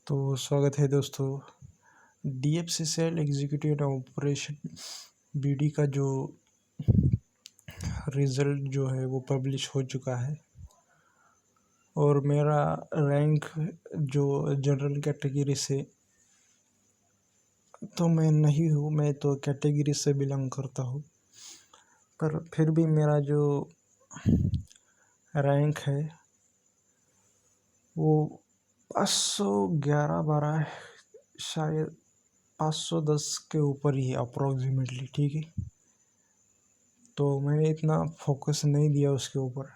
तो स्वागत है दोस्तों। DFCCL executive and operation BD का जो रिज़ल्ट जो है वो पब्लिश हो चुका है और मेरा रैंक जो जनरल कैटेगरी से तो मैं नहीं हूँ, मैं तो कैटेगरी से बिलोंग करता हूँ। पर फिर भी मेरा जो रैंक है वो 511-12 शायद 510 के ऊपर ही है अप्रोक्सीमेटली। ठीक है, तो मैंने इतना फोकस नहीं दिया उसके ऊपर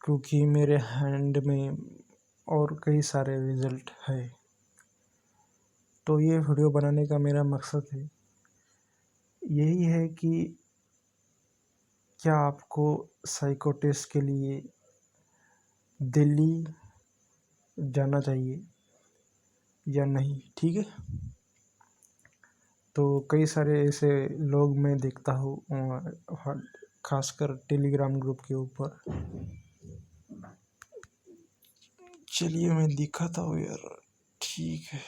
क्योंकि मेरे हैंड में और कई सारे रिज़ल्ट है। तो ये वीडियो बनाने का मेरा मकसद है यही है कि क्या आपको साइको टेस्ट के लिए दिल्ली जाना चाहिए या नहीं। ठीक है, तो कई सारे ऐसे लोग मैं देखता हूँ खासकर टेलीग्राम ग्रुप के ऊपर। चलिए मैं दिखाता हूँ यार। ठीक है,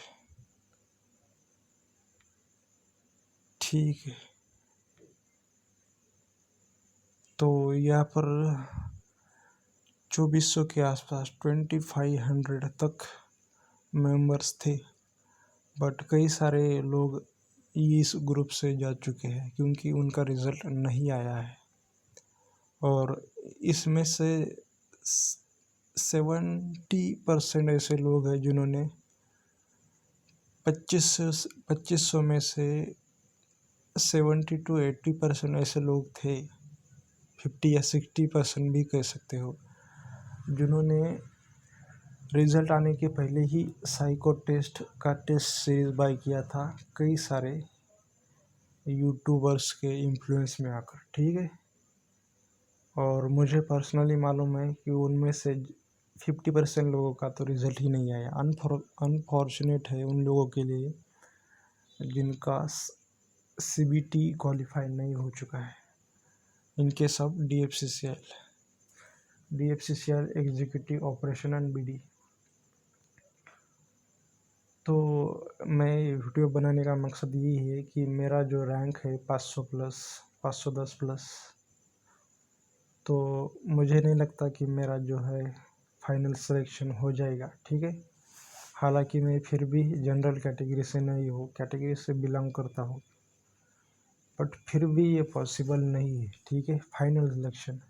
ठीक है। तो यहाँ पर 2400 के आसपास 2500 तक मेंबर्स थे, बट कई सारे लोग इस ग्रुप से जा चुके हैं क्योंकि उनका रिज़ल्ट नहीं आया है। और इसमें से 70% ऐसे लोग हैं जिन्होंने 2500 में से 70 to 80% ऐसे लोग थे, 50 या 60% भी कह सकते हो, जिन्होंने रिज़ल्ट आने के पहले ही साइको टेस्ट का टेस्ट सीरीज बाय किया था कई सारे यूट्यूबर्स के इन्फ्लुएंस में आकर। ठीक है, और मुझे पर्सनली मालूम है कि उनमें से 50% लोगों का तो रिज़ल्ट ही नहीं आया। अनफॉर्चुनेट है उन लोगों के लिए जिनका सीबीटी क्वालिफाई नहीं हो चुका है। इनके सब DFCCL executive operation and BD. तो मैं वीडियो बनाने का मकसद यही है कि मेरा जो रैंक है 500 प्लस 510 प्लस, तो मुझे नहीं लगता कि मेरा जो है फाइनल सिलेक्शन हो जाएगा। ठीक है, हालांकि मैं फिर भी जनरल कैटेगरी से नहीं हूँ, कैटेगरी से बिलोंग करता हूँ, बट फिर भी ये पॉसिबल नहीं है। ठीक है, फाइनल सिलेक्शन।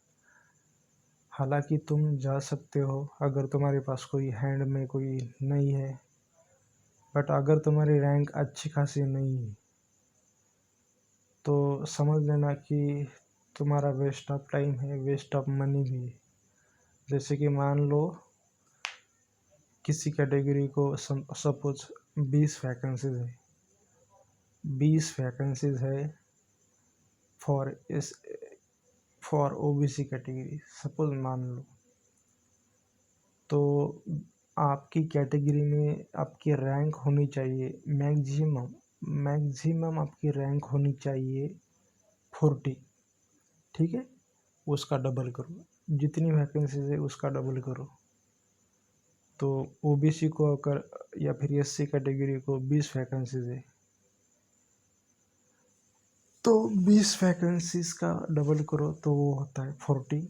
हालांकि तुम जा सकते हो अगर तुम्हारे पास कोई हैंड में कोई नहीं है, बट अगर तुम्हारी रैंक अच्छी खासी नहीं है तो समझ लेना कि तुम्हारा वेस्ट ऑफ टाइम है, वेस्ट ऑफ मनी भी है। जैसे कि मान लो किसी कैटेगरी को सपोज 20 वैकेंसीज है, 20 वैकेंसीज है फॉर ओबीसी कैटेगरी सपोज मान लो। तो आपकी कैटेगरी में आपकी रैंक होनी चाहिए मैक्सिमम आपकी रैंक होनी चाहिए 40। ठीक है, उसका डबल करो, जितनी वैकेंसीज है उसका डबल करो। तो ओबीसी को अगर या फिर एससी कैटेगरी को 20 वैकेंसीज है तो 20 वैकेंसीज का डबल करो तो वो होता है 40।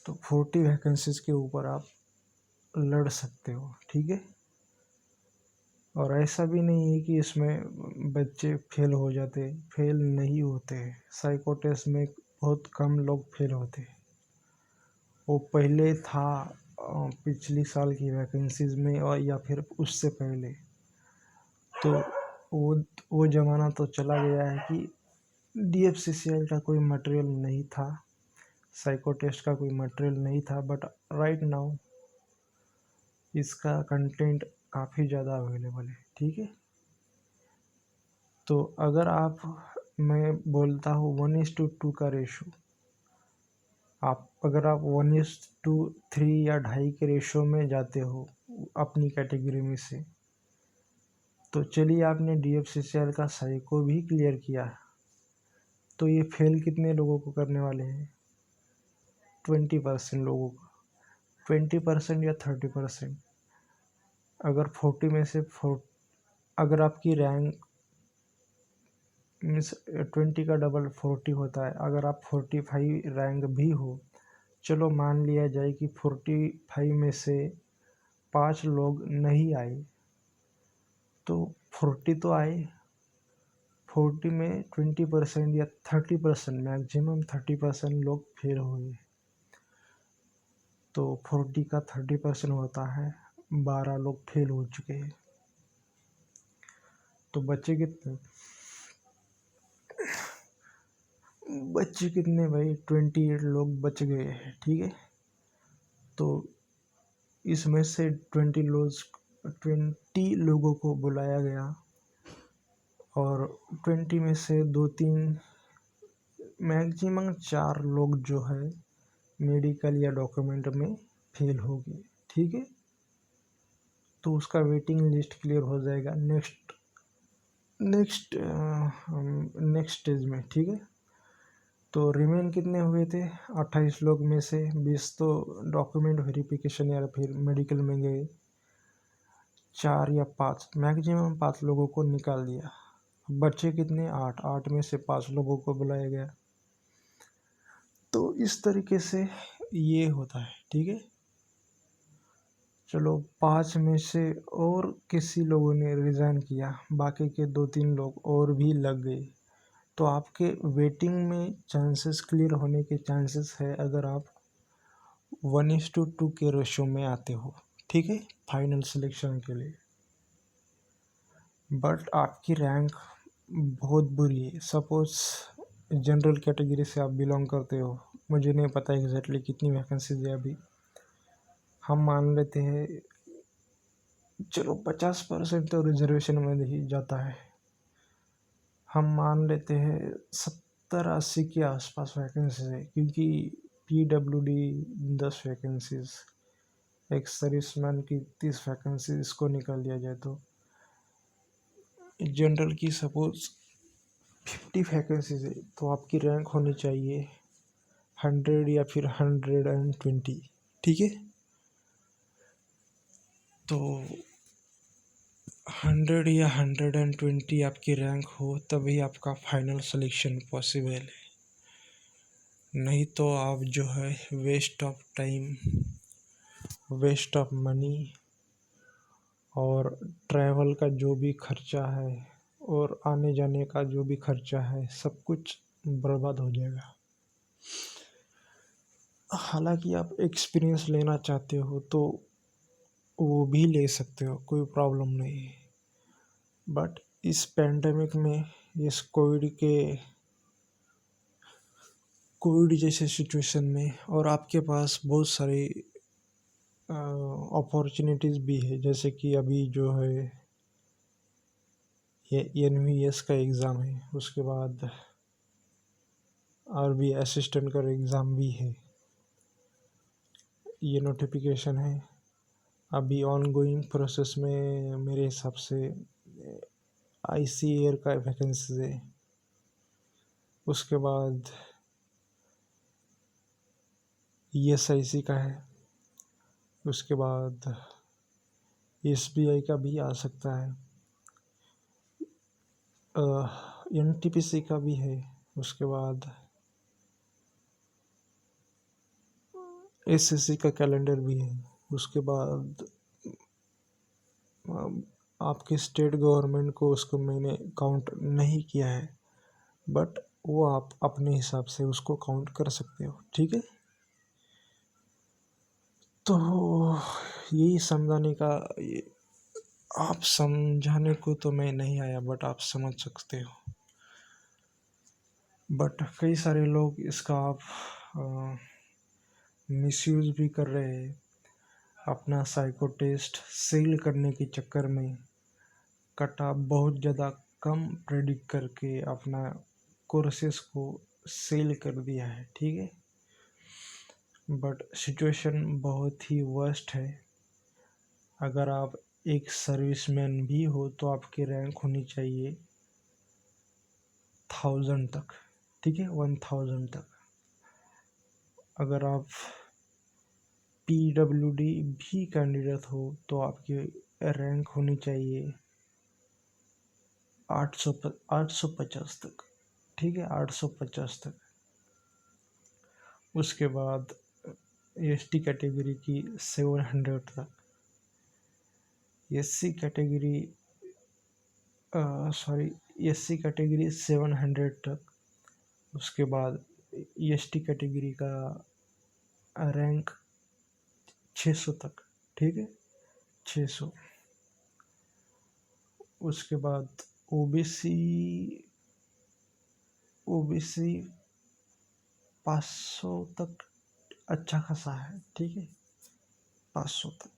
तो 40 वैकेंसीज के ऊपर आप लड़ सकते हो। ठीक है, और ऐसा भी नहीं है कि इसमें बच्चे फेल हो जाते, फेल नहीं होते। साइको टेस्ट में बहुत कम लोग फेल होते। वो पहले था पिछली साल की वैकेंसीज में और या फिर उससे पहले। तो वो ज़माना तो चला गया है कि डीएफसीसीएल का कोई मटेरियल नहीं था, साइको टेस्ट का कोई मटेरियल नहीं था, बट राइट नाउ इसका कंटेंट काफ़ी ज़्यादा अवेलेबल है। ठीक है, तो अगर मैं बोलता हूँ 1:2 का रेशो, अगर आप 1:3 या 2.5 के रेशो में जाते हो अपनी कैटेगरी में से, तो चलिए आपने डीएफसीसीएल का साइको भी क्लियर किया, तो ये फेल कितने लोगों को करने वाले हैं? 20% लोगों को, 20% या 30%। अगर 40 में से अगर आपकी रैंक मीन्स 20 का डबल 40 होता है, अगर आप 45 रैंक भी हो, चलो मान लिया जाए कि 45 में से 5 लोग नहीं आए, तो 40 तो आए, 40 में 20% या 30%, मैक्सिमम 30% लोग फेल हुए, तो 40 का 30% होता है 12 लोग फेल हो चुके हैं। तो बच्चे कितने भाई? 28 लोग बच गए हैं, ठीक है। तो इसमें से 20 लोगों को बुलाया गया, और 20 में से 2-3 मैक्सिमम 4 लोग जो है मेडिकल या डॉक्यूमेंट में फेल हो गए, ठीक है। तो उसका वेटिंग लिस्ट क्लियर हो जाएगा नेक्स्ट स्टेज में, ठीक है। तो रिमेन कितने हुए थे? 28 लोग में से 20 तो डॉक्यूमेंट वेरिफिकेशन या फिर मेडिकल में गए, 4 या 5 मैक्सिमम 5 लोगों को निकाल दिया। बच्चे कितने? 8 में से 5 लोगों को बुलाया गया। तो इस तरीके से ये होता है, ठीक है। चलो 5 में से और किसी लोगों ने रिज़ाइन किया, बाकी के 2-3 लोग और भी लग गए, तो आपके वेटिंग में चांसेस क्लियर होने के चांसेस है अगर आप 1:2 के रेशो में आते हो, ठीक है, फाइनल सिलेक्शन के लिए। बट आपकी रैंक बहुत बुरी है, सपोज जनरल कैटेगरी से आप बिलोंग करते हो, मुझे नहीं पता एग्जैक्टली कितनी वैकेंसीज है अभी, हम मान लेते हैं चलो 50% तो रिजर्वेशन में ही जाता है, हम मान लेते हैं 70-80 के आसपास वैकेंसीज है, क्योंकि PWD 10 वैकेंसीज, एक सर्विसमैन की 30 वैकेंसी, इसको निकाल दिया जाए तो जनरल की सपोज 50 वैकेंसीज है, तो आपकी रैंक होनी चाहिए 100 या फिर 120, ठीक है। तो 100 या 120 आपकी रैंक हो तभी आपका फाइनल सिलेक्शन पॉसिबल है, नहीं तो आप जो है waste of time, waste of money, और ट्रैवल का जो भी खर्चा है और आने जाने का जो भी खर्चा है सब कुछ बर्बाद हो जाएगा। हालांकि आप एक्सपीरियंस लेना चाहते हो तो वो भी ले सकते हो, कोई प्रॉब्लम नहीं है। बट इस पैंडेमिक में, इस कोविड जैसे सिचुएशन में, और आपके पास बहुत सारी अपॉर्चुनिटीज़ भी है, जैसे कि अभी जो है ये NVS का एग्ज़ाम है, उसके बाद RBI असिस्टेंट का एग्ज़ाम भी है, ये नोटिफिकेशन है अभी ऑन गोइंग प्रोसेस में, मेरे हिसाब से ICAR का वैकेंसी है, उसके बाद ESIC का है, उसके बाद SBI का भी आ सकता है, NTPC का भी है, उसके बाद SSC का कैलेंडर भी है, उसके बाद आपके स्टेट गवर्नमेंट को उसको मैंने काउंट नहीं किया है, बट वो आप अपने हिसाब से उसको काउंट कर सकते हो, ठीक है। तो यही समझाने का, आप समझाने को तो मैं नहीं आया, बट आप समझ सकते हो। बट कई सारे लोग इसका आप मिसयूज़ भी कर रहे हैं, अपना साइको टेस्ट सेल करने के चक्कर में कट ऑफ बहुत ज़्यादा कम प्रेडिक्ट करके अपना कोर्सेस को सेल कर दिया है, ठीक है। बट सिचुएशन बहुत ही वर्स्ट है। अगर आप एक सर्विसमैन भी हो तो आपकी रैंक होनी चाहिए 1000 तक, ठीक है, 1000 तक। अगर आप PWD भी कैंडिडेट हो तो आपकी रैंक होनी चाहिए 850 तक, ठीक है, 850 तक। उसके बाद एसटी कैटेगरी की 700 तक, SC category sorry SC category 700 तक। उसके बाद एसटी कैटेगरी का रैंक 600 तक, ठीक है, 600। उसके बाद ओबीसी ओबीसी 500 तक अच्छा खासा है, ठीक है, 500 तक,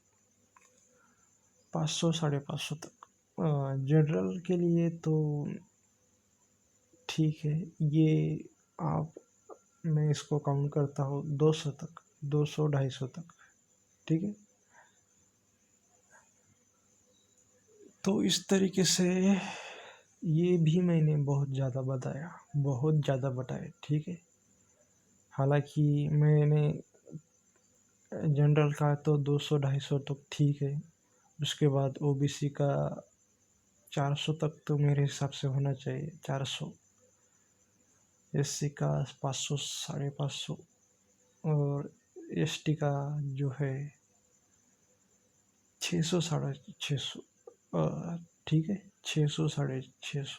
500 550 तक। जनरल के लिए तो ठीक है, ये आप, मैं इसको काउंट करता हूँ 200 तक, 200 250 तक, ठीक है। तो इस तरीके से ये भी मैंने बहुत ज़्यादा बताया, बहुत ज़्यादा बताया, ठीक है। हालांकि मैंने जनरल का तो 200 250 तक ठीक है। उसके बाद ओबीसी का 400 तक तो मेरे हिसाब से होना चाहिए, 400। एससी का 500 550, और एसटी का जो है 600 650, ठीक है, 600 650।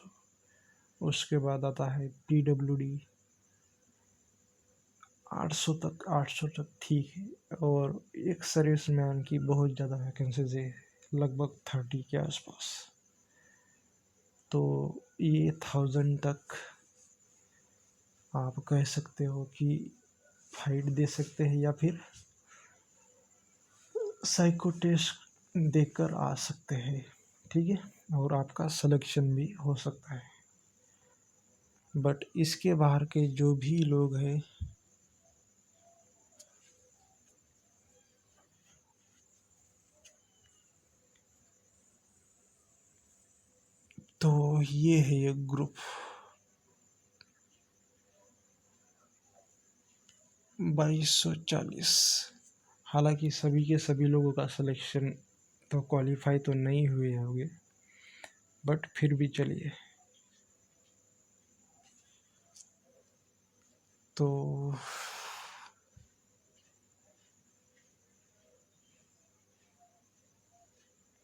उसके बाद आता है पीडब्ल्यूडी 800 तक, 800 तक ठीक है। और एक सर्विस मैन की बहुत ज़्यादा वैकेंसीज है, लगभग 30 के आसपास। तो ये 1000 तक आप कह सकते हो कि फाइट दे सकते हैं, या फिर साइको टेस्ट देकर आ सकते हैं, ठीक है, और आपका सिलेक्शन भी हो सकता है। बट इसके बाहर के जो भी लोग हैं, तो ये है एक ग्रुप 2240। हालांकि सभी के सभी लोगों का सिलेक्शन तो क्वालिफाई तो नहीं हुए होंगे, बट फिर भी चलिए। तो